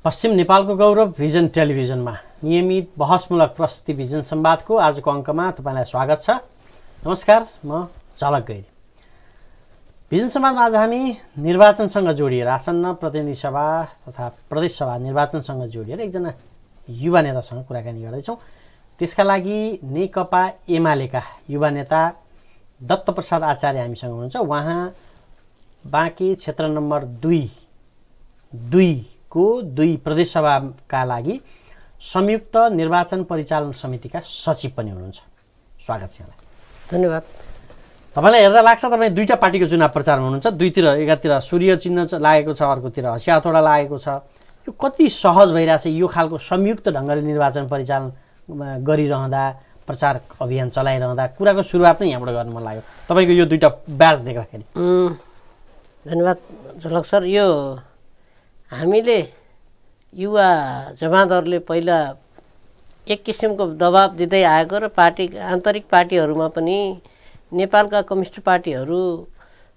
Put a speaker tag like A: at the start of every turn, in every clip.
A: पश्चिम नेपालको गौरव भिजन टेलिभिजनमा नियमित बहसमूलक प्रस्तुति भिजन संवादको आजको अङ्कमा तपाईलाई स्वागत छ। नमस्कार, म झलक गैरी। भिजन संवादमा आज हामी निर्वाचनसँग जोडिएर आसन्न प्रतिनिधि सभा तथा प्रदेश सभा निर्वाचनसँग जोडिएर एकजना युवा नेतासँग कुराकानी गर्दैछौँ। त्यसका लागि नेकपा एमालेका युवा नेता दत्तप्रसाद आचार्य हामीसँग हुनुहुन्छ। उहाँ बाँके क्षेत्र नम्बर 2 को 2 प्रदेश सभाका लागि संयुक्त निर्वाचन परिचालन समितिका सचिव पनि हुनुहुन्छ। स्वागत छ यहाँलाई।
B: धन्यवाद।
A: तपाईलाई हेर्दा लाग्छ तपाईँ दुईटा पार्टीको चुनाव प्रचारमा हुनुहुन्छ। दुईतिर एकातिर सूर्य चिन्ह लागेको छ, अर्कोतिर हँसिया हथौडा लागेको छ। यो कति सहज भइरहेछ यो खालको संयुक्त ढङ्गले निर्वाचन परिचालन गरिरहँदा, प्रचार अभियान चलाइरहँदा? कुराको सुरुवात नै यहाँबाट गर्नु मन लाग्यो तपाईँको यो दुईटा ब्याच देख्दाखेरि।
B: धन्यवाद झलक सर। यो हामीले युवा जमातहरूले पहिला एक किसिमको दबाब दिँदै आएको र आन्तरिक पार्टीहरूमा पनि नेपालका कम्युनिस्ट पार्टीहरू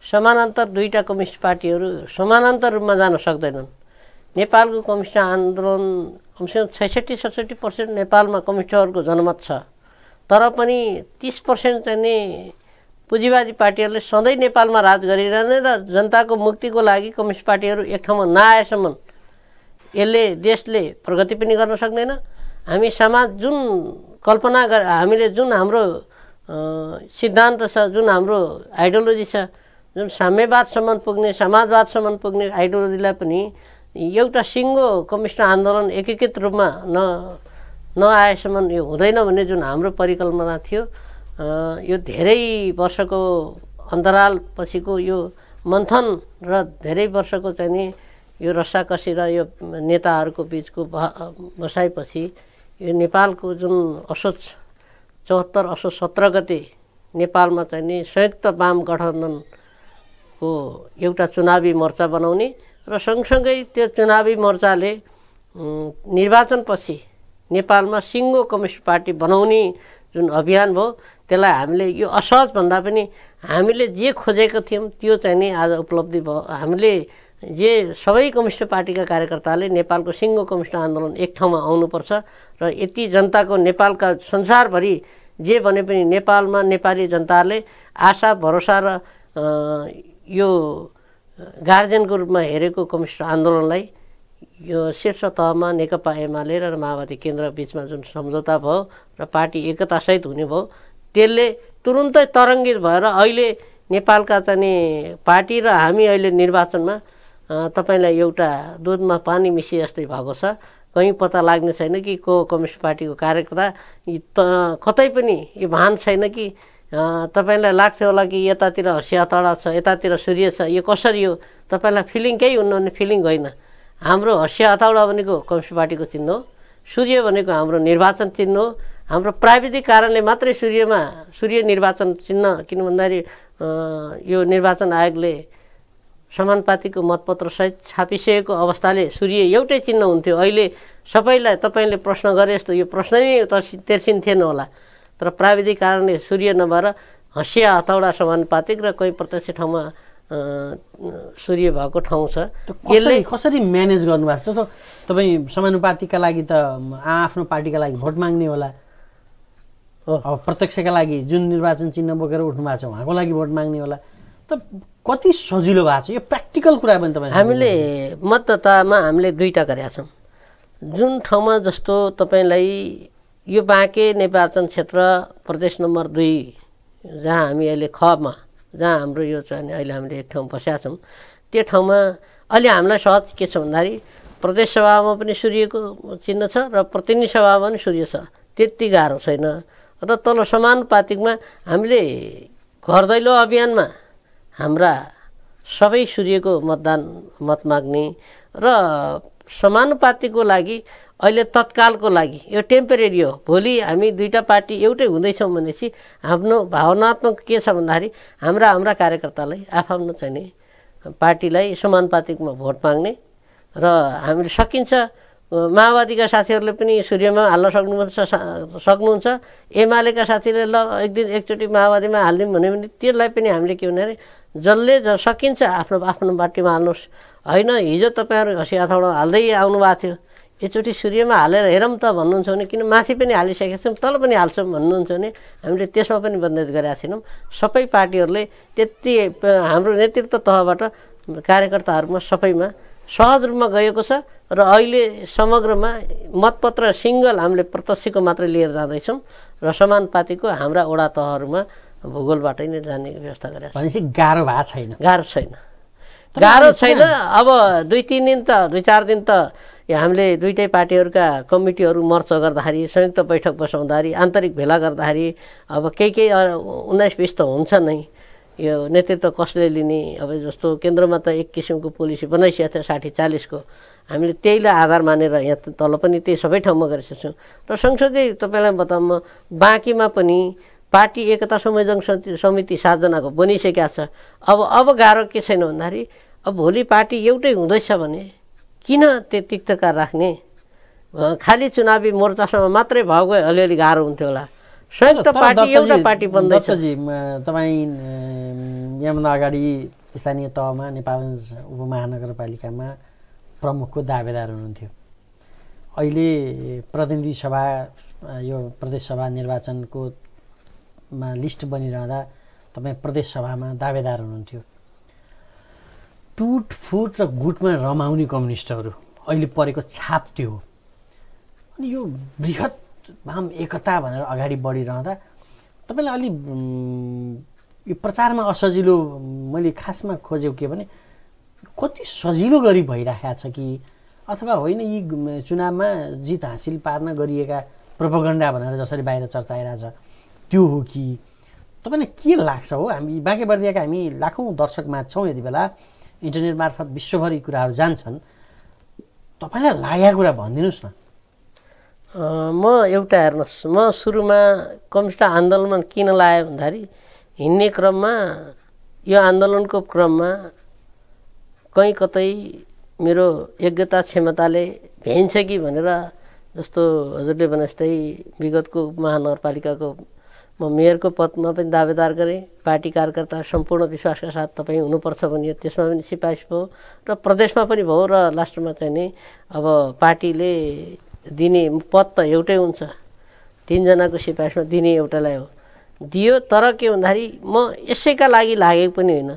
B: समानान्तर दुईटा कम्युनिस्ट पार्टीहरू समानान्तर रूपमा जान सक्दैनन्। नेपालको कम्युनिस्ट आन्दोलन कमसेकम 66-67% नेपालमा कम्युनिस्टहरूको जनमत छ, तर पनि 30% चाहिँ नि पुँजीवादी पार्टीहरूले सधैँ नेपालमा राज गरिरहने र जनताको मुक्तिको लागि कम्युनिस्ट पार्टीहरू एक ठाउँमा नआएसम्म यसले देशले प्रगति पनि गर्न सक्दैन। हामी समाज जुन कल्पना हामीले जुन हाम्रो सिद्धान्त छ, जुन हाम्रो आइडियोलोजी छ, जुन साम्यवादसम्म पुग्ने समाजवादसम्म पुग्ने आइडियोलोजीलाई पनि एउटा सिङ्गो कम्युनिस्ट आन्दोलन एकीकृत रूपमा नआएसम्म यो हुँदैन भन्ने जुन हाम्रो परिकल्पना थियो, यो धेरै वर्षको अन्तराल पछिको यो मन्थन र धेरै वर्षको चाहिँ नि यो रस्साकसी र यो नेताहरूको बिचको बसाइपछि यो नेपालको जुन असोज 74 असोज 17 गते नेपालमा चाहिँ नि संयुक्त वाम गठबन्धनको एउटा चुनावी मोर्चा बनाउने र सँगसँगै त्यो चुनावी मोर्चाले निर्वाचनपछि नेपालमा सिङ्गो कम्युनिस्ट पार्टी बनाउने जुन अभियान भयो, त्यसलाई हामीले यो असहज भन्दा पनि हामीले जे खोजेको थियौँ त्यो चाहिँ नि आज उपलब्धि भयो। हामीले जे सबै कम्युनिस्ट पार्टीका कार्यकर्ताले नेपालको सिङ्गो कम्युनिस्ट आन्दोलन एक ठाउँमा आउनुपर्छ र यति जनताको नेपालका संसारभरि जे भने पनि नेपालमा नेपाली जनताले आशा भरोसा र यो गार्जियनको रूपमा हेरेको कम्युनिस्ट आन्दोलनलाई यो शीर्ष तहमा नेकपा एमाले र माओवादी केन्द्र बिचमा जुन सम्झौता भयो र पार्टी एकतासहित हुने भयो, त्यसले तुरुन्तै तरङ्गित भएर अहिले नेपालका चाहिँ पार्टी र हामी अहिले निर्वाचनमा तपाईँलाई एउटा दुधमा पानी मिसिए जस्तै भएको छ। कहीँ पत्ता लाग्ने छैन कि को कम्युनिस्ट पार्टीको कार्यकर्ता कतै पनि यो भान छैन कि तपाईँलाई लाग्थ्यो होला कि यतातिर हँसिया हथौडा छ, यतातिर सूर्य छ, यो कसरी हो? तपाईँलाई फिलिङ केही हुन्न भने फिलिङ होइन। हाम्रो हँसिया हथौडा भनेको कम्युनिस्ट पार्टीको चिन्ह हो, सूर्य भनेको हाम्रो निर्वाचन चिन्ह हो। हाम्रो प्राविधिक कारणले मात्रै सूर्य निर्वाचन चिन्ह, किन भन्दाखेरि यो निर्वाचन आयोगले समानुपातिको मतपत्रसहित छापिसकेको अवस्थाले सूर्य एउटै चिन्ह हुन्थ्यो। अहिले सबैलाई तपाईँले प्रश्न गरे जस्तो यो प्रश्न नै तेर्सिन्थेन होला, तर प्राविधिक कारणले सूर्य नभएर हँसिया हथौडा समानुपातिक र कोही प्रत्यक्ष ठाउँमा सूर्य भएको ठाउँ छ।
A: यसले कसरी म्यानेज गर्नुभएको छ? तपाईँ समानुपातिकका लागि त आफ्नो पार्टीका लागि भोट माग्ने होला, अब प्रत्यक्षका लागि जुन निर्वाचन चिन्ह बोकेर उठ्नु भएको छ उहाँको लागि भोट माग्ने होला, त कति सजिलो भएको छ? यो प्र्याक्टिकल कुरा पनि तपाईँ
B: हामीले मतदातामा हामीले दुईटा गरेका छौँ। जुन ठाउँमा जस्तो तपाईँलाई यो बाँके निर्वाचन क्षेत्र प्रदेश नम्बर 2 जहाँ हामी अहिले खमा जहाँ हाम्रो यो चाहिँ अहिले हामीले एक ठाउँ बसेका छौँ, त्यो ठाउँमा अहिले हामीलाई सहज के छ भन्दाखेरि प्रदेश सभामा पनि सूर्यको चिन्ह छ र प्रतिनिधि सभामा पनि सूर्य छ, त्यति गाह्रो छैन। र तल समानुपातिकमा हामीले घर दैलो अभियानमा हाम्रा सबै सूर्यको मत माग्ने र समानुपातिकको लागि अहिले तत्कालको लागि यो टेम्परेरी हो। भोलि हामी दुईटा पार्टी एउटै हुँदैछौँ भनेपछि हाम्रो भावनात्मक के छ भन्दाखेरि हाम्रा कार्यकर्तालाई आफ्नो चाहिँ नि पार्टीलाई समानुपातिकमा भोट माग्ने र हामीले सकिन्छ माओवादीका साथीहरूले पनि सूर्यमा हाल्न सक्नुहुन्छ। एमालेका साथीले ल एकचोटि माओवादीमा हालिदिउँ भन्यो भने त्यसलाई पनि हामीले के भने जसले सकिन्छ आफ्नो आफ्नो पार्टीमा हाल्नुहोस्। होइन हिजो तपाईँहरू हँसी हथौडा हाल्दै आउनुभएको थियो, एकचोटि सूर्यमा हालेर हेरौँ त भन्नुहुन्छ भने, किन माथि पनि हालिसकेका छौँ तल पनि हाल्छौँ भन्नुहुन्छ भने हामीले त्यसमा पनि बन्देज गरेका छैनौँ। सबै पार्टीहरूले त्यति हाम्रो नेतृत्व तहबाट कार्यकर्ताहरूमा सबैमा सहज रूपमा गएको छ र अहिले समग्रमा मतपत्र सिङ्गल हामीले प्रत्यक्षको मात्रै लिएर जाँदैछौँ र समानुपातिको हाम्रा वडा तहहरूमा भूगोलबाटै नै जाने व्यवस्था गरेका छौँ।
A: भनेपछि गाह्रो भएको छैन?
B: गाह्रो छैन। अब 2-3 दिन त 2-4 दिन त हामीले दुईटै पार्टीहरूका कमिटीहरू मर्च गर्दाखेरि, संयुक्त बैठक बसाउँदाखेरि, आन्तरिक भेला गर्दाखेरि अब केही 19-20 त हुन्छ नै। यो नेतृत्व कसले लिने, अब जस्तो केन्द्रमा त एक किसिमको पोलिसी बनाइसकेको थियो 60-40 को, हामीले त्यहीलाई आधार मानेर यहाँ तल पनि त्यही सबै ठाउँमा गरिसकेका छौँ। र सँगसँगै तपाईँलाई बताउँ म बाँकीमा पनि पार्टी एकता संयोजन समिति 7 जनाको बनिसकेका छ। अब गाह्रो के छैन भन्दाखेरि अब भोलि पार्टी एउटै हुँदैछ भने किन तिक्तका राख्ने, खालि चुनावी मोर्चासम्म मात्रै भाव गए अलिअलि गाह्रो हुन्थ्यो होला। संयुक्त पार्टी एउटा पार्टी बन्दैछ।
A: तपाईँ यहाँभन्दा अगाडि स्थानीय तहमा नेपालगञ्ज उपमहानगरपालिकामा प्रमुखको दावेदार हुनुहुन्थ्यो। अहिले प्रतिनिधि सभा यो प्रदेश सभा निर्वाचनको लिस्ट बनिरहँदा तपाईँ प्रदेश सभामा दावेदार हुनुहुन्थ्यो। टुटफुट र गुटमा रमाउने कम्युनिस्टहरू अहिले परेको छाप त्यो हो। अनि यो बृहत वाम एकता भनेर अगाडि बढिरहँदा तपाईँलाई अलि यो प्रचारमा असजिलो मैले खासमा खोजेको के भने कति सजिलो गरी भइरहेको छ कि अथवा होइन यी चुनावमा जित हासिल पार्न गरिएका प्रोपोगन्डा भनेर जसरी बाहिर चर्चा आइरहेछ त्यो हो कि तपाईँलाई के लाग्छ? हो हामी बाँके बर्दियाका हामी लाखौँ दर्शकमा छौँ, यति बेला इन्टरनेट मार्फत विश्वभरि कुराहरू जान्छन्, तपाईँलाई लागेको कुरा भनिदिनुहोस् न।
B: म एउटा हेर्नुहोस्, म सुरुमा कम्युनिस्ट आन्दोलनमा किन लाग्यो भन्दाखेरि हिँड्ने क्रममा यो आन्दोलनको क्रममा कहीँ कतै मेरो योग्यता क्षमताले भ्याइन्छ कि भनेर, जस्तो हजुरले भने जस्तै विगतको महानगरपालिकाको म मेयरको पदमा पनि दावेदार गरेँ। पार्टी कार्यकर्ता सम्पूर्ण विश्वासका साथ तपाईँ हुनुपर्छ भनियो, त्यसमा पनि सिफारिस भयो र प्रदेशमा पनि भयो र लास्टमा चाहिँ नि अब पार्टीले दिने पद त एउटै हुन्छ, 3 जनाको सिफारिसमा दिने एउटालाई हो दियो। तर के भन्दाखेरि म यसैका लागि लागेको पनि होइन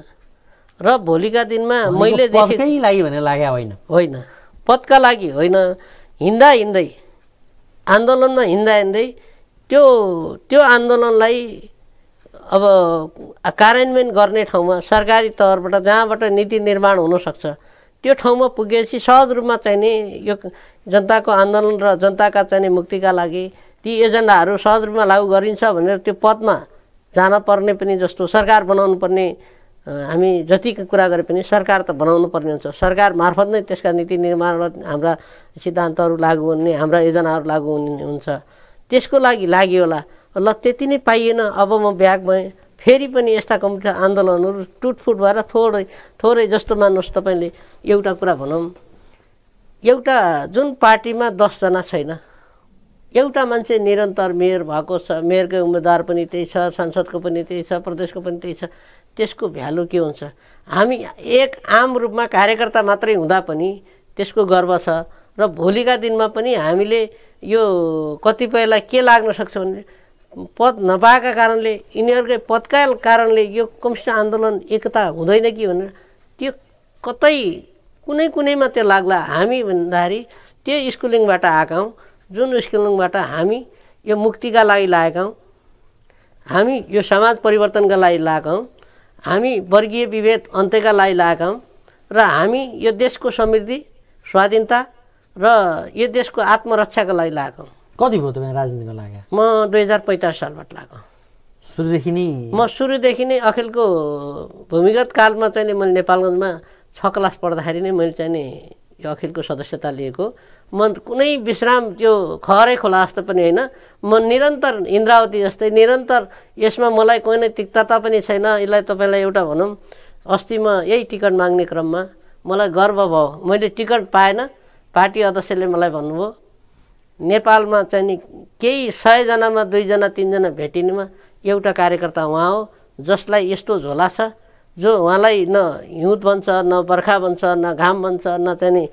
B: र भोलिका दिनमा मैले
A: देखेकै लागि भनेर लाग्यो
B: होइन, पदका लागि होइन। हिँड्दै आन्दोलनमा हिँड्दै त्यो आन्दोलनलाई अब कार्यान्वयन गर्ने ठाउँमा सरकारी तहबाट जहाँबाट नीति निर्माण हुनसक्छ त्यो ठाउँमा पुगेपछि सहज रूपमा चाहिँ नि यो जनताको आन्दोलन र जनताका चाहिँ मुक्तिका लागि ती एजेन्डाहरू सहज रूपमा लागू गरिन्छ भनेर त्यो पदमा जान पर्ने पनि, जस्तो सरकार बनाउनु पर्ने, हामी जति कुरा गरे पनि सरकार त बनाउनु पर्ने हुन्छ। सरकार मार्फत नै त्यसका नीति निर्माण र हाम्रा सिद्धान्तहरू लागू हुने, हाम्रा योजनाहरू लागू हुने हुन्छ। त्यसको लागि लाग्यो होला, ल त्यति नै पाइएन, अब म ब्याक भएँ। फेरि पनि यस्ता कम्युनिस्ट आन्दोलनहरू टुटफुट भएर थोरै जस्तो मान्नुहोस् तपाईँले एउटा कुरा भनौँ, एउटा जुन पार्टीमा 10 जना छैन, एउटा मान्छे निरन्तर मेयर भएको छ, मेयरकै उम्मेदवार पनि त्यही छ, सांसदको पनि त्यही छ, प्रदेशको पनि त्यही छ, त्यसको भ्यालु के हुन्छ? हामी एक आम रूपमा कार्यकर्ता मात्रै हुँदा पनि त्यसको गर्व छ र भोलिका दिनमा पनि हामीले यो कतिपयलाई के लाग्न सक्छ भने पद नपाएका कारणले, यिनीहरूकै पदका कारणले यो कम्युनिस्ट आन्दोलन एकता हुँदैन कि भनेर त्यो कतै कुनैमा त्यो लाग्ला। हामी भन्दाखेरि त्यो स्कुलिङबाट आएका हौँ, जुन स्कुलिङबाट हामी यो मुक्तिका लागि लागेका हौँ, हामी यो समाज परिवर्तनका लागि लागेका हौँ, हामी वर्गीय विभेद अन्त्यका लागि लागेका हौँ र हामी यो देशको समृद्धि, स्वाधीनता र यो देशको आत्मरक्षाका लागि लागेका हौँ।
A: कति भयो तपाईँ राजनीतिमा लाग्यो?
B: म 2045 सालबाट लाग्यो। सुरुदेखि नै अखिलको भूमिगत कालमा चाहिँ मैले नेपालगञ्जमा 6 क्लास पढ्दाखेरि नै मैले चाहिँ नि यो अखिलको सदस्यता लिएको। म कुनै विश्राम त्यो खरै खोला जस्तो पनि होइन, म निरन्तर इन्द्रावती जस्तै निरन्तर यसमा मलाई कुनै नै तिक्तता पनि छैन। यसलाई तपाईँलाई एउटा भनौँ, अस्ति म यही टिकट माग्ने क्रममा मलाई गर्व भयो, मैले टिकट पाएन पार्टी अध्यक्षले मलाई भन्नुभयो नेपालमा चाहिँ नि केही 100 जनामा 2 जना 3 जना भेटिनेमा एउटा कार्यकर्ता उहाँ हो जसलाई यस्तो झोला छ जो उहाँलाई न हिउँद बन्छ न बर्खा बन्छ न घाम बन्छ न चाहिँ नि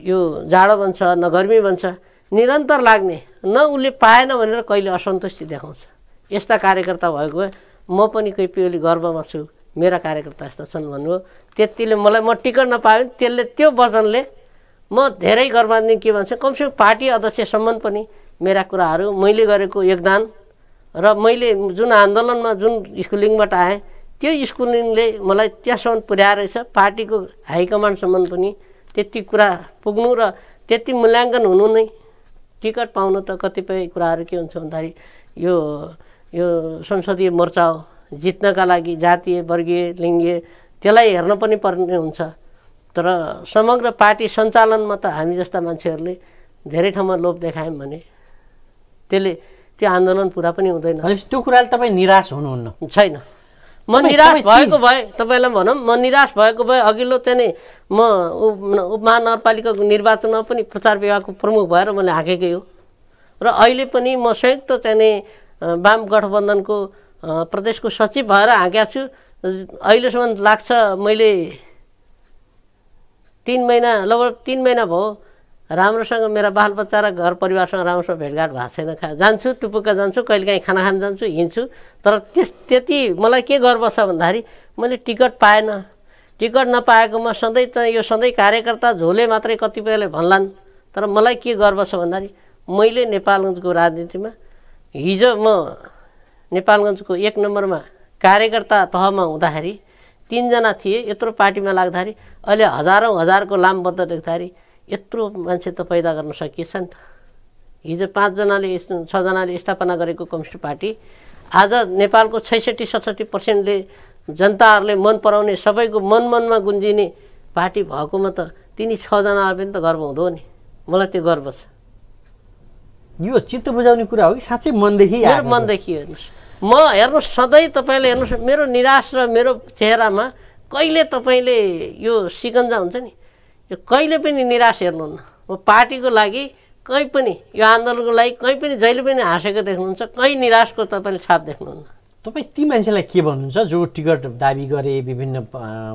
B: यो जाडो बन्छ न गर्मी बन्छ निरन्तर लाग्ने न उसले पाएन भनेर कहिले असन्तुष्टि देखाउँछ यस्ता कार्यकर्ता भएको भए म पनि केपीओली गर्वमा छु मेरा कार्यकर्ता यस्ता छन् भन्नुभयो त्यतिले मलाई म टिकट नपाएँ त्यसले त्यो वचनले म धेरै गर्वान्वित के भन्छ कमसेकम पार्टी अध्यक्षसम्म पनि मेरा कुराहरू मैले गरेको योगदान र मैले जुन आन्दोलनमा जुन स्कुलिङबाट आएँ त्यो स्कुलिङले मलाई त्यहाँसम्म पुर्याएर रहेछ पार्टीको हाइकमान्डसम्म पनि त्यति कुरा पुग्नु र त्यति मूल्याङ्कन हुनु नै टिकट पाउनु त कतिपय कुराहरू के हुन्छ भन्दाखेरि यो संसदीय मोर्चा हो जित्नका लागि जातीय वर्गीय लिङ्गीय त्यसलाई हेर्न पनि पर्ने हुन्छ तर समग्र पार्टी सञ्चालनमा त हामी जस्ता मान्छेहरूले धेरै ठाउँमा लोभ देखायौँ भने त्यसले त्यो आन्दोलन पुरा पनि हुँदैन
A: त्यो कुराले तपाईँ निराश हुनुहुन्न
B: छैन म निराश भएको भए तपाईँलाई भनौँ म निराश भएको भए अघिल्लो चाहिँ म उपमहानगरपालिकाको निर्वाचनमा पनि प्रचार विभागको प्रमुख भएर मैले हाँकेकै हो र अहिले पनि म संयुक्त चाहिँ वाम गठबन्धनको प्रदेशको सचिव भएर हाँकेको छु अहिलेसम्म लाग्छ मैले 3 महिना लगभग 3 महिना भयो राम्रोसँग मेरा बालबच्चा र घर परिवारसँग राम्रोसँग भेटघाट भएको छैन जान्छु टुपुक्का जान्छु कहिलेकाहीँ खाना खान जान्छु हिँड्छु तर त्यति मलाई के गर्व छ भन्दाखेरि मैले टिकट पाएन टिकट नपाएकोमा सधैँ त यो सधैँ कार्यकर्ता झोले मात्रै कतिपयले भन्लान् तर मलाई के गर्व छ भन्दाखेरि मैले नेपालगञ्जको राजनीतिमा हिजो म नेपालगञ्जको 1 नम्बरमा कार्यकर्ता तहमा हुँदाखेरि 3 जना थिए यत्रो पार्टीमा लाग्दाखेरि अहिले हजारौं लामबद्ध देख्दाखेरि यत्रो मान्छे त पैदा गर्न सकिएछ नि त हिजो 5 जनाले 6 जनाले स्थापना गरेको कम्युनिस्ट पार्टी आज नेपालको 66-67% जनताहरूले मन पराउने सबैको मनमा गुन्जिने पार्टी भएकोमा त तिनी 6 जनालाई पनि त गर्व हुँदो नि मलाई त्यो गर्व छ
A: यो चित्त बुझाउने कुरा हो कि साँच्चै मनदेखि
B: मेरो मनदेखि हेर्नुस् म हेर्नुस् सधैँ तपाईले हेर्नुस् मेरो निराश र मेरो चेहरामा कहिले तपाईले यो सिकन्जा हुन्छ नि यो कहिले पनि निराश हेर्नुहुन्न म पार्टीको लागि कहीँ पनि यो आन्दोलनको लागि कहीँ पनि जहिले पनि हाँसेको देख्नुहुन्छ कहीँ निराशको तपाईले छाप देख्नुहुन्न
A: तपाईँ ती मान्छेलाई के भन्नुहुन्छ जो टिकट दाबी गरे विभिन्न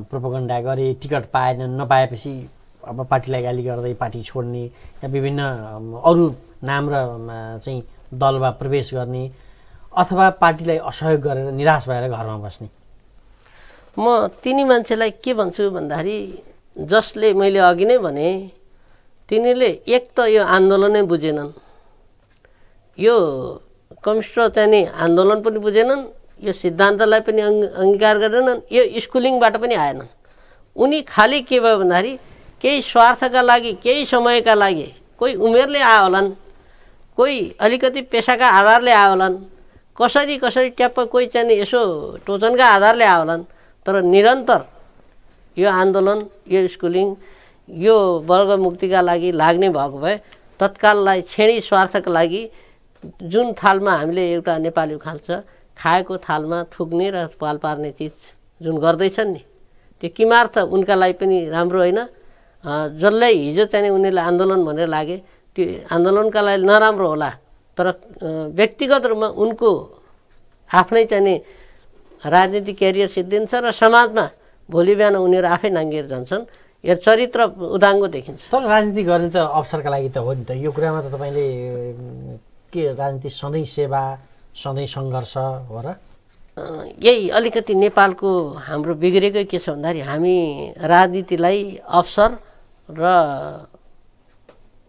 A: प्रोपोगन्डा गरे टिकट पाएनन् नपाएपछि अब पार्टीलाई गाली गर्दै पार्टी छोड्ने या विभिन्न अरू नाम र चाहिँ दलमा प्रवेश गर्ने अथवा पार्टीलाई असहयोग गरेर निराश भएर घरमा बस्ने
B: म तिनी मान्छेलाई के भन्छु भन्दाखेरि जसले मैले अघि नै भने तिनीले एक त यो आन्दोलनै बुझेनन् यो कम्युनिस्ट चाहिँ नि आन्दोलन पनि बुझेनन् यो सिद्धान्तलाई पनि अंगीकार गरेनन् यो स्कुलिङबाट पनि आएनन् उनी खाली के भयो भन्दाखेरि केही स्वार्थका लागि केही समयका लागि कोही उमेरले आयो होलान् कोही अलिकति पेशाका आधारले आयो होलान् कसरी ट्याप्प कोही चाहिँ यसो टोचनका आधारले आयो होलान् तर निरन्तर यो आन्दोलन यो स्कुलिङ यो वर्गमुक्तिका लागि लाग्ने भएको भए तत्काललाई छेडी स्वार्थका लागि जुन थालमा हामीले एउटा नेपाली खान्छ खाएको थालमा थुक्ने र पाल पार्ने चिज जुन गर्दैछन् नि त्यो किमार्थ उनका लागि पनि राम्रो होइन जसले हिजो चाहिँ उनीहरूले आन्दोलन भनेर लागे त्यो आन्दोलनका लागि नराम्रो होला तर व्यक्तिगत रूपमा उनको आफ्नै चाहिँ राजनीतिक क्यारियर सिद्धिन्छ र समाजमा भोलि बिहान उनीहरू आफै नाङ्गिएर जान्छन् यो चरित्र उदाङ्गो देखिन्छ
A: तर राजनीति गर्ने त अवसरका लागि त हो नि त यो कुरामा त तपाईँले के राजनीति सधैँ सेवा सधैँ सङ्घर्ष हो र
B: यही अलिकति नेपालको हाम्रो बिग्रेकै के छ भन्दाखेरि हामी राजनीतिलाई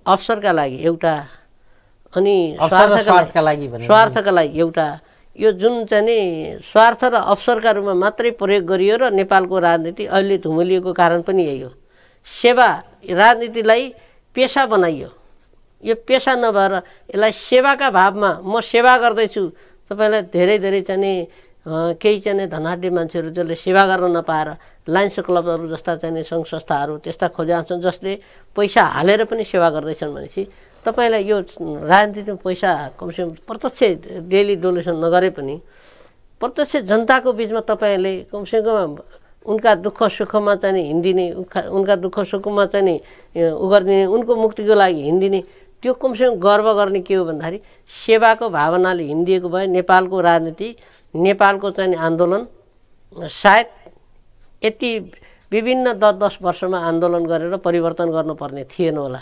B: अवसरका लागि एउटा अनि स्वार्थका लागि एउटा यो जुन चाहिँ नि स्वार्थ र अवसरका रूपमा मात्रै प्रयोग गरियो र नेपालको राजनीति अहिले धुमलिएको कारण पनि यही हो सेवा राजनीतिलाई पेशा बनाइयो यो पेशा नभएर यसलाई सेवाका भावमा म सेवा गर्दैछु तपाईलाई धेरै चाहिँ नि केही चाहिँ धनाढ्य मान्छेहरू जसले सेवा गर्न नपाएर लायन्स क्लबहरू जस्ता चाहिँ सङ्घ संस्थाहरू त्यस्ता खोजेका छन् जसले पैसा हालेर पनि सेवा गर्दैछन् भनेपछि तपाईलाई यो राजनीतिमा पैसा कमसेकम प्रत्यक्ष डेली डोनेसन नगरे पनि प्रत्यक्ष जनताको बिचमा तपाईले कमसेकम उनका दुःख सुखमा चाहिँ हिँडिदिने, उनका दुःख सुखमा चाहिँ उ गरिदिने, उनको मुक्तिको लागि हिँडिदिने, त्यो कमसेकम गर्व गर्ने के हो भन्दाखेरि सेवाको भावनाले हिँडिएको भए नेपालको राजनीति, नेपालको चाहिँ आन्दोलन सायद यति विभिन्न 10-10 वर्षमा आन्दोलन गरेर परिवर्तन गर्नुपर्ने थिएन होला।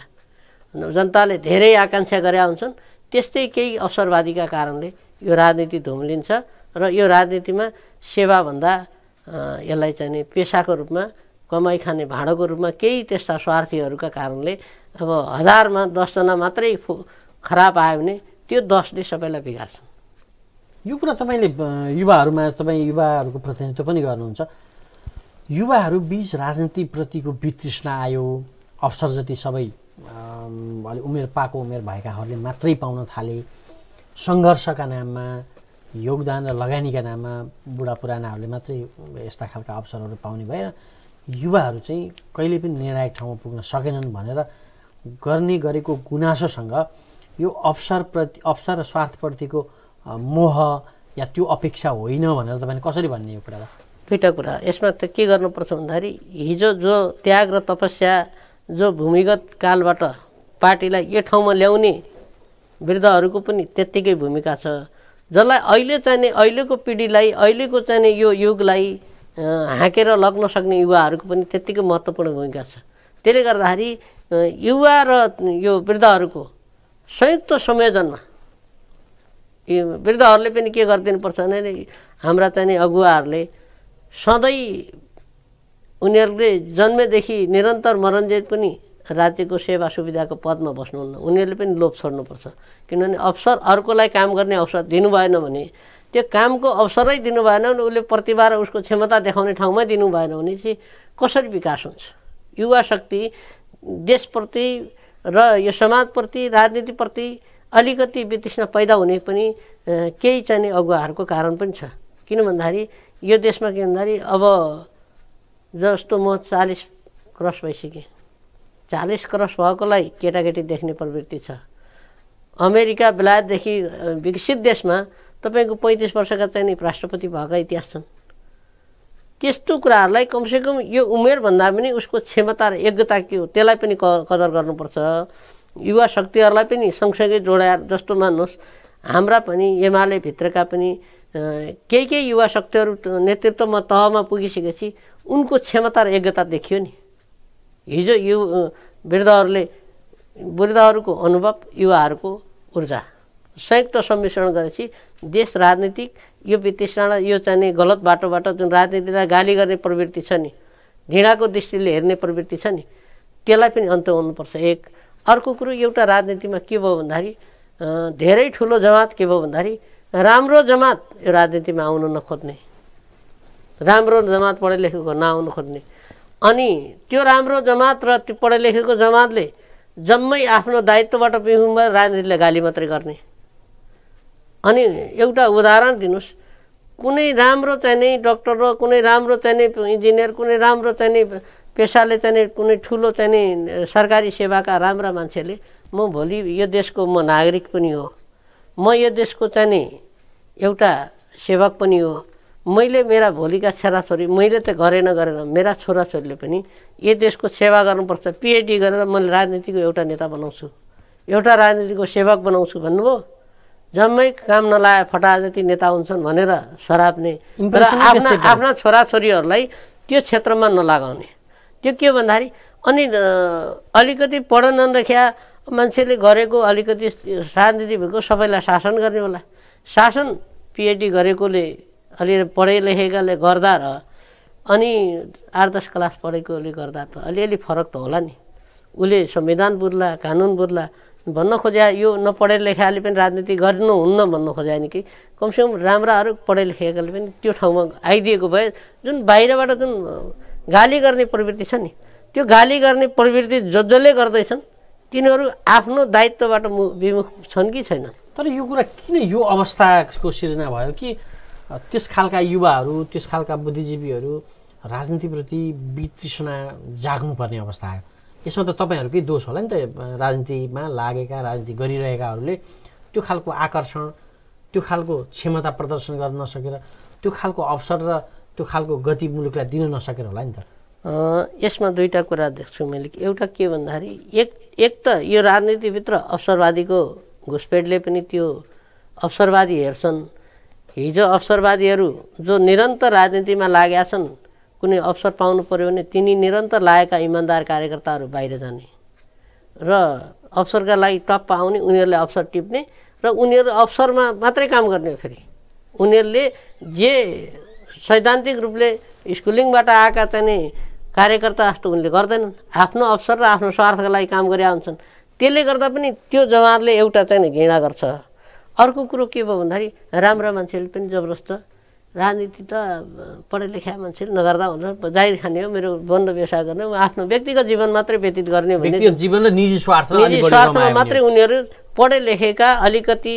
B: जनताले धेरै आकाङ्क्षा गरेका हुन्छन्, त्यस्तै केही अवसरवादीका कारणले यो राजनीति धुम्लिन्छ र यो राजनीतिमा सेवाभन्दा यसलाई चाहिँ पेसाको रूपमा, कमाइ खाने भाँडोको रूपमा केही त्यस्ता स्वार्थीहरूका कारणले अब 1000मा 10 जना मात्रै खराब आयो भने त्यो 10ले सबैलाई बिगार्छन्।
A: यो कुरा तपाईँले युवाहरूमा, तपाईँ युवाहरूको प्रतिनिधित्व पनि गर्नुहुन्छ, युवाहरू बीच राजनीतिप्रतिको वितृष्णा आयो, अवसर जति सबै अलि उमेर पाएको उमेर भएकाहरूले मात्रै पाउन थाले, सङ्घर्षका नाममा, योगदान र लगानीका नाममा बुढा पुरानाहरूले मात्रै यस्ता खालका अवसरहरू पाउने भएर युवाहरू चाहिँ कहिले पनि निर्णायक ठाउँमा पुग्न सकेनन् भनेर गरेको गुनासोसँग यो अवसर र स्वार्थप्रतिको मोह या त्यो अपेक्षा होइन भनेर तपाईँले कसरी भन्ने यो कुरालाई?
B: दुईवटा कुरा यसमा त के गर्नुपर्छ भन्दाखेरि हिजो जो त्याग र तपस्या, जो भूमिगत कालबाट पार्टीलाई यो ठाउँमा ल्याउने वृद्धहरूको पनि त्यत्तिकै भूमिका छ, जसलाई अहिले चाहिँ अहिलेको पिँढीलाई, अहिलेको चाहिँ यो युगलाई हाँकेर लग्न सक्ने युवाहरूको पनि त्यत्तिकै महत्त्वपूर्ण भूमिका छ। त्यसले गर्दाखेरि युवा र यो वृद्धहरूको संयुक्त संयोजनमा यो वृद्धहरूले पनि के गरिदिनुपर्छ भने हाम्रा चाहिँ अगुवाहरूले सधैँ उनीहरूले जन्मेदेखि निरन्तर मरन्जेल पनि राज्यको सेवा सुविधाको पदमा बस्नुहुन्न, उनीहरूले पनि लोभ छोड्नुपर्छ। किनभने अवसर अर्कोलाई काम गर्ने अवसर दिनु भएन भने, त्यो कामको अवसरै दिनु भएन भने, उसले प्रतिभा र उसको क्षमता देखाउने ठाउँमै दिनु भएन भने चाहिँ कसरी विकास हुन्छ? युवा शक्ति देशप्रति र यो समाजप्रति, राजनीतिप्रति अलिकति वितृष्णा पैदा हुने पनि केही चाहिँ अगुवाहरूको कारण पनि छ। किन भन्दाखेरि यो देशमा के भन्दाखेरि अब जस्तो म 40 क्रस भइसकेँ, 40 क्रस भएकोलाई केटाकेटी देख्ने प्रवृत्ति छ। अमेरिका बेलायतदेखि विकसित देशमा तपाईँको 35 वर्षका चाहिँ राष्ट्रपति भएका इतिहास छन्। त्यस्तो कुराहरूलाई कमसेकम यो उमेरभन्दा पनि उसको क्षमता र योग्यता के हो त्यसलाई पनि कदर गर्नुपर्छ। युवा शक्तिहरूलाई पनि सँगसँगै जोडाएर, जस्तो मान्नुहोस् हाम्रा पनि एमाले भित्रका पनि केही युवा शक्तिहरू नेतृत्वमा तहमा पुगिसकेपछि उनको क्षमता र योग्यता देखियो नि। हिजो वृद्धहरूको अनुभव, युवाहरूको ऊर्जा संयुक्त सम्मिश्रण गरेपछि देश राजनीतिक यो वितृष्णा, यो चाहिँ गलत बाटोबाट जुन राजनीतिलाई गाली गर्ने प्रवृत्ति छ नि, घृणाको दृष्टिले हेर्ने प्रवृत्ति छ नि, त्यसलाई पनि अन्त्य हुनुपर्छ। एक अर्को कुरो एउटा राजनीतिमा के भयो भन्दाखेरि धेरै ठुलो जमात के भयो भन्दाखेरि राम्रो जमात यो राजनीतिमा आउन नखोज्ने, राम्रो जमात पढे लेखेको नआउन खोज्ने, अनि त्यो राम्रो जमात र त्यो पढे लेखेको जमातले जम्मै आफ्नो दायित्वबाट विमुख भएर राजनीतिलाई गाली मात्रै गर्ने। अनि एउटा उदाहरण दिनुहोस्, कुनै राम्रो चाहिने डक्टर र कुनै राम्रो चाहिने इन्जिनियर, कुनै राम्रो चाहिने पेसाले चाहिने कुनै ठुलो चाहिने सरकारी सेवाका राम्रा मान्छेले म भोलि यो देशको म नागरिक पनि हो, म यो देशको चाहिने एउटा सेवक पनि हो, मैले मेरा भोलिका छोराछोरी मैले त गरेन मेरा छोराछोरीले पनि यो देशको सेवा गर्नुपर्छ, पिएचडी गरेर मैले राजनीतिको एउटा नेता बनाउँछु, एउटा राजनीतिको सेवक बनाउँछु भन्नुभयो, जम्मै काम नलाए फटा जति नेता हुन्छन् भनेर सराप्ने र आफ्ना छोराछोरीहरूलाई त्यो क्षेत्रमा नलागाउने। त्यो के भन्दाखेरि अनि अलिकति पढ नलेख्या मान्छेले गरेको अलिकति राजनीति भएको सबैलाई शासन गर्ने होला। शासन पिएचडी गरेकोले, अलि पढे लेखेकाले गर्दा र अनि 8-10 क्लास पढेकोले गर्दा त अलिअलि फरक त होला नि। उसले संविधान बुझ्ला, कानुन बुझ्ला भन्न खोज्या, यो नपढे लेखेकाले पनि राजनीति गर्नुहुन्न भन्न खोज्या नि कि कमसेकम राम्राहरू पढे लेखेकाले पनि त्यो ठाउँमा आइदिएको भए जुन बाहिरबाट जुन गाली गर्ने प्रवृत्ति छ नि, त्यो गाली गर्ने प्रवृत्ति जसले गर्दैछन् तिनीहरू आफ्नो दायित्वबाट विमुख छन् कि छैनन्?
A: तर यो कुरा किन यो अवस्थाको सिर्जना भयो कि त्यस खालका युवाहरू, त्यस खालका बुद्धिजीवीहरू राजनीतिप्रति वितृष्णा जाग्नुपर्ने अवस्था आयो? यसमा त तपाईँहरूकै दोष होला नि त। राजनीतिमा लागेका, राजनीति गरिरहेकाहरूले त्यो खालको आकर्षण, त्यो खालको क्षमता प्रदर्शन गर्न नसकेर, त्यो खालको अवसर र त्यो खालको गति मुलुकलाई दिन नसकेर होला नि त।
B: यसमा दुईटा कुरा देख्छु मैले। एउटा के भन्दाखेरि एक त यो राजनीतिभित्र अवसरवादीको घुसपेटले पनि त्यो अवसरवादी हेर्छन्। हिजो अवसरवादीहरू जो निरन्तर राजनीतिमा लागेका छन्, कुनै अवसर पाउनु पर्यो भने तिनी निरन्तर लागेका इमान्दार कार्यकर्ताहरू बाहिर जाने र अवसरका लागि टप्प आउने, उनीहरूले अवसर टिप्ने र उनीहरू अवसरमा मात्रै काम गर्ने। फेरि उनीहरूले जे सैद्धान्तिक रूपले स्कुलिङबाट आएका चाहिँ कार्यकर्ता जस्तो उनले गर्दैनन्, आफ्नो अवसर र आफ्नो स्वार्थका लागि काम गरे हुन्छन्। त्यसले गर्दा पनि त्यो जमातले एउटा चाहिँ घृणा गर्छ। अर्को कुरो के भयो भन्दाखेरि राम्रा मान्छेले पनि जबरजस्त राजनीति त पढे लेखा मान्छेले नगर्दा हुन्छ, जाहिर खाने हो, मेरो बन्द व्यवसाय गर्ने, म आफ्नो व्यक्तिगत जीवन मात्रै व्यतीत गर्ने भन्ने
A: जीवन र निजी
B: स्वार्थमा मात्रै उनीहरू पढे लेखेका अलिकति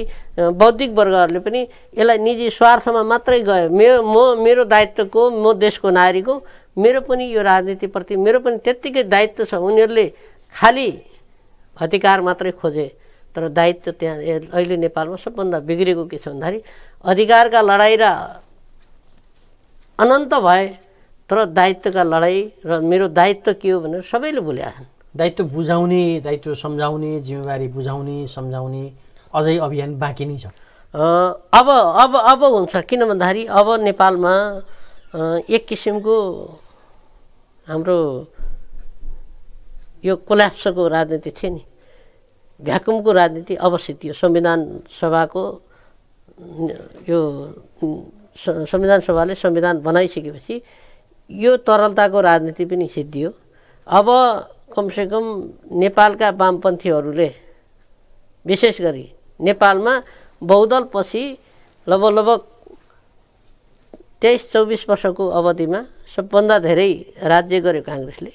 B: बौद्धिक वर्गहरूले पनि यसलाई निजी स्वार्थमा मात्रै गयो। मेरो दायित्वको, म देशको नागरिक हो, मेरो पनि यो राजनीतिप्रति मेरो पनि त्यत्तिकै दायित्व छ। उनीहरूले खालि अधिकार मात्रै खोजे, तर दायित्व त्यहाँ अहिले नेपालमा सबभन्दा बिग्रेको के छ भन्दाखेरि अधिकारका लडाइँ र अनन्त भए, तर दायित्वका लडाइँ र मेरो दायित्व के हो भनेर सबैले भुलेका छन्।
A: दायित्व बुझाउने, दायित्व सम्झाउने, जिम्मेवारी बुझाउने सम्झाउने अझै अभियान बाँकी नै छ।
B: अब हुन्छ, किन भन्दाखेरि अब नेपालमा एक किसिमको हाम्रो यो कोल्याप्सको राजनीति थियो नि, भ्याकुमको राजनीति अब सिद्धियो। संविधान सभाले संविधान बनाइसकेपछि यो तरलताको राजनीति पनि सिद्धियो। अब कमसेकम नेपालका वामपन्थीहरूले, विशेष गरी नेपालमा बहुदलपछि लगभग 23-24 वर्षको अवधिमा सबभन्दा धेरै राज्य गर्यो काङ्ग्रेसले।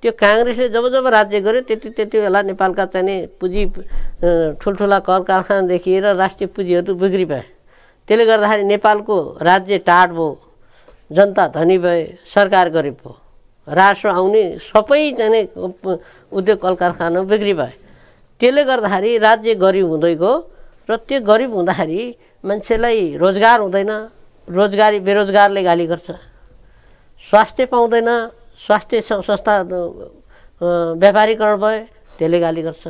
B: त्यो काङ्ग्रेसले जब राज्य गर्यो त्यति बेला नेपालका चाहिँ पुँजी, ठुल्ठुला कर कारखानादेखि लिएर राष्ट्रिय पुँजीहरू बिग्री भए। त्यसले गर्दाखेरि नेपालको राज्य टाढ भयो, जनता धनी भए, सरकार गरिब भयो, राजस्व आउने सबै चाहिँ उद्योग कल कारखाना बिग्री भए। त्यसले गर्दाखेरि राज्य गरिब हुँदै गयो र त्यो गरिब हुँदाखेरि मान्छेलाई रोजगार हुँदैन, बेरोजगारले गाली गर्छ, स्वास्थ्य पाउँदैन, स्वास्थ्य संस्था व्यापारीकरण भयो त्यसले गाली गर्छ,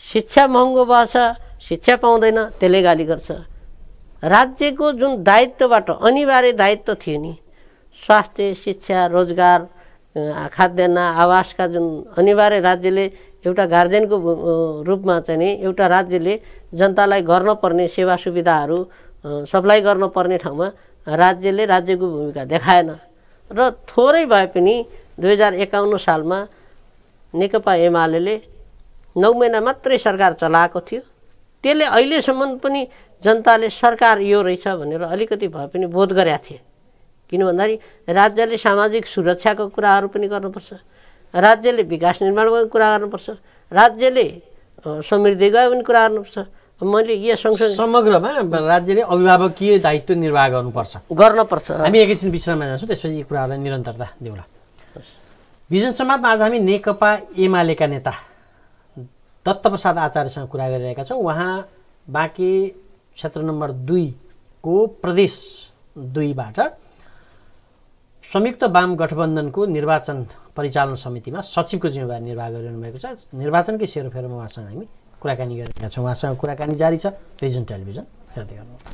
B: शिक्षा महँगो भएछ, शिक्षा पाउँदैन त्यसले गाली गर्छ। राज्यको जुन दायित्वबाट अनिवार्य दायित्व थियो नि, स्वास्थ्य, शिक्षा, रोजगार, खाद्यान्न, आवासका जुन अनिवार्य राज्यले एउटा गार्जियनको रूपमा चाहिँ नि एउटा राज्यले जनतालाई गर्नुपर्ने सेवा सुविधाहरू सप्लाई गर्नुपर्ने ठाउँमा राज्यले राज्यको भूमिका देखाएन र थोरै भए पनि 2051 सालमा नेकपा एमाले 9 महिना मात्रै सरकार चलाएको थियो। त्यसले अहिलेसम्म पनि जनताले सरकार यो रहेछ भनेर अलिकति भए पनि बोध गरेका थिए। किन भन्दाखेरि राज्यले सामाजिक सुरक्षाको कुराहरू पनि गर्नुपर्छ, राज्यले विकास निर्माणको कुरा गर्नुपर्छ, राज्यले समृद्धिको पनि कुरा गर्नुपर्छ। मैले यो सँगसँगै
A: समग्रमा राज्यले अभिभावकीय दायित्व निर्वाह गर्नुपर्छ। हामी एकैछिन विश्राममा जान्छौँ, त्यसपछि यी कुराहरूलाई निरन्तरता दिउँला। भिजन संवादमा आज हामी नेकपा एमालेका नेता दत्तप्रसाद आचार्यसँग कुरा गरिरहेका छौँ। उहाँ बाँके क्षेत्र नम्बर 2 को प्रदेश 2बाट संयुक्त वाम गठबन्धनको निर्वाचन परिचालन समितिमा सचिवको जिम्मेवारी निर्वाह गरिरहनु भएको छ। निर्वाचनकै सेरोफेरोमा उहाँसँग हामी कुराकानी गरिरहेका छौँ। उहाँसँग कुराकानी जारी छ। भिजन टेलिभिजन हेर्दै गर्नुहोला।